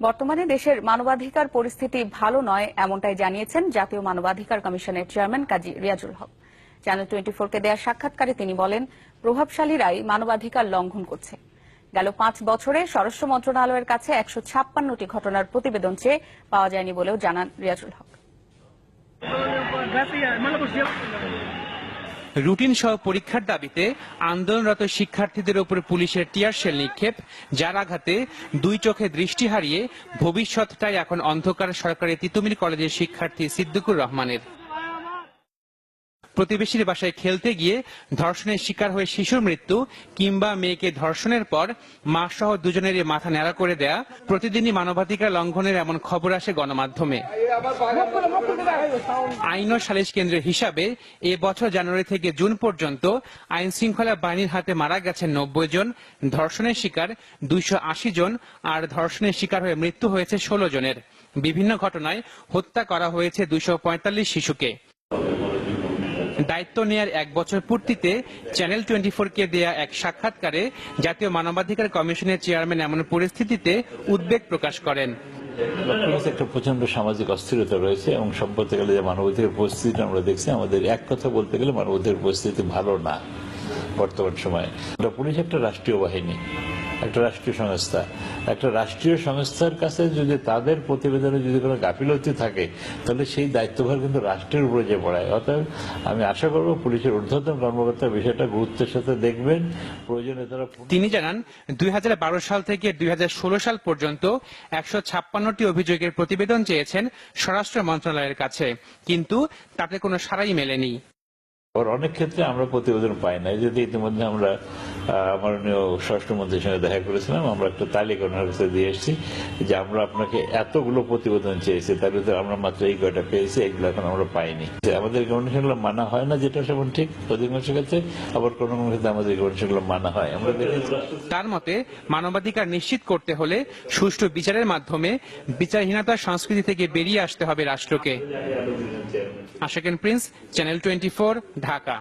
বর্তমানে দেশের মানবাধিকার পরিস্থিতি ভালো নয় এমনটাই জানিয়েছেন জাতীয় মানবাধিকার কমিশনের চেয়ারম্যান কাজী রিয়াজুল হক। চ্যানেল 24 কে দেয়া সাক্ষাৎকারে তিনি বলেন, প্রভাবশালীরাই মানবাধিকার লঙ্ঘন করছে। গেল 5 বছরে স্বরাষ্ট্র মন্ত্রণালয়ের কাছে 156টি ঘটনার প্রতিবেদন চেয়ে পাওয়া যায়নি বলেও জানান রিয়াজুল হক। রুটিন সহ পরীক্ষার দাবিতে আন্দোলনরত শিক্ষার্থীদের উপর পুলিশের টিয়ার শেল নিক্ষেপ, যার আঘাতে দুই চোখে দৃষ্টি হারিয়ে ভবিষ্যৎটাই এখন অন্ধকার সরকারি তিতুমির কলেজের শিক্ষার্থী সিদ্দিকুর রহমানের। প্রতিবেশীর বাসায় খেলতে গিয়ে ধর্ষণের শিকার হয়ে শিশুর মৃত্যু, কিংবা মেয়েকে ধর্ষণের পর মা সহ দুজনেরই মাথা ন্যাড়া করে দেয়া, প্রতিদিনই মানবাধিকার লঙ্ঘনের এমন খবর আসে গণমাধ্যমে। আইন ও সালিশ কেন্দ্রের হিসাবে এ বছর জানুয়ারি থেকে জুন পর্যন্ত আইন শৃঙ্খলা বাহিনীর হাতে মারা গেছেন 90 জন, ধর্ষণের শিকার 280 জন, আর ধর্ষণের শিকার হয়ে মৃত্যু হয়েছে 16 জনের। বিভিন্ন ঘটনায় হত্যা করা হয়েছে 245 শিশুকে। দায়িত্ব নেয়ার 1 বছর পূর্তিতে চ্যানেল 24 কে দেয়া এক সাক্ষাৎকারে জাতীয় মানবাধিকার কমিশনের চেয়ারম্যান এমন পরিস্থিতিতে উদ্বেগ প্রকাশ করেন। একটা প্রচন্ড সামাজিক অস্থিরতা রয়েছে এবং সব বলতে গেলে যে মানবাধিকার পরিস্থিতি আমরা দেখছি, আমাদের এক কথা বলতে গেলে মানবাধিকার পরিস্থিতি ভালো না বর্তমান সময়ে। পুলিশ একটা রাষ্ট্রীয় বাহিনী, একটা রাষ্ট্রীয় সংস্থা। একটা রাষ্ট্রীয় সংস্থার কাছে যদি তাদের প্রতিবেদনে যদি কোনো গাফিলতি থাকে, তাহলে সেই দায়িত্বভার কিন্তু রাষ্ট্রের উপরে যে পড়ায়। অতএব আমি আশা করব পুলিশের ঊর্ধ্বতন কর্মকর্তা বিষয়টা গুরুত্বের সাথে দেখবেন, প্রয়োজনে তারা। তিনি জানান, 2012 সাল থেকে 2016 সাল পর্যন্ত 156টি অভিযোগের প্রতিবেদন চেয়েছেন স্বরাষ্ট্র মন্ত্রণালয়ের কাছে, কিন্তু তাতে কোনো সাড়াই মেলেনি। অনেক ক্ষেত্রে আমরা প্রতিবেদন পাই না। যদি ইতিমধ্যে আমরা মাননীয় স্বরাষ্ট্রমন্ত্রীর সঙ্গে দেখা করেছিলাম, আমরা একটা তালিকা ওনার কাছে দিয়ে এসেছি যে আমরা আপনাকে এতগুলো প্রতিবেদন চেয়েছি, তার ভিতরে আমরা মাত্র এই কয়টা পেয়েছি, এগুলো এখন আমরা পাইনি। আমাদের কন্ডিশনগুলো মানা হয় না, যেটা সেমন ঠিক অধিকাংশের ক্ষেত্রে, আবার কোনো কোনো ক্ষেত্রে আমাদের কন্ডিশনগুলো মানা হয়। আমরা তার মতে, মানবাধিকার নিশ্চিত করতে হলে সুষ্ঠু বিচারের মাধ্যমে বিচারহীনতার সংস্কৃতি থেকে বেরিয়ে আসতে হবে রাষ্ট্রকে। আশাকেন প্রিন্স, চ্যানেল 24, ঢাকা।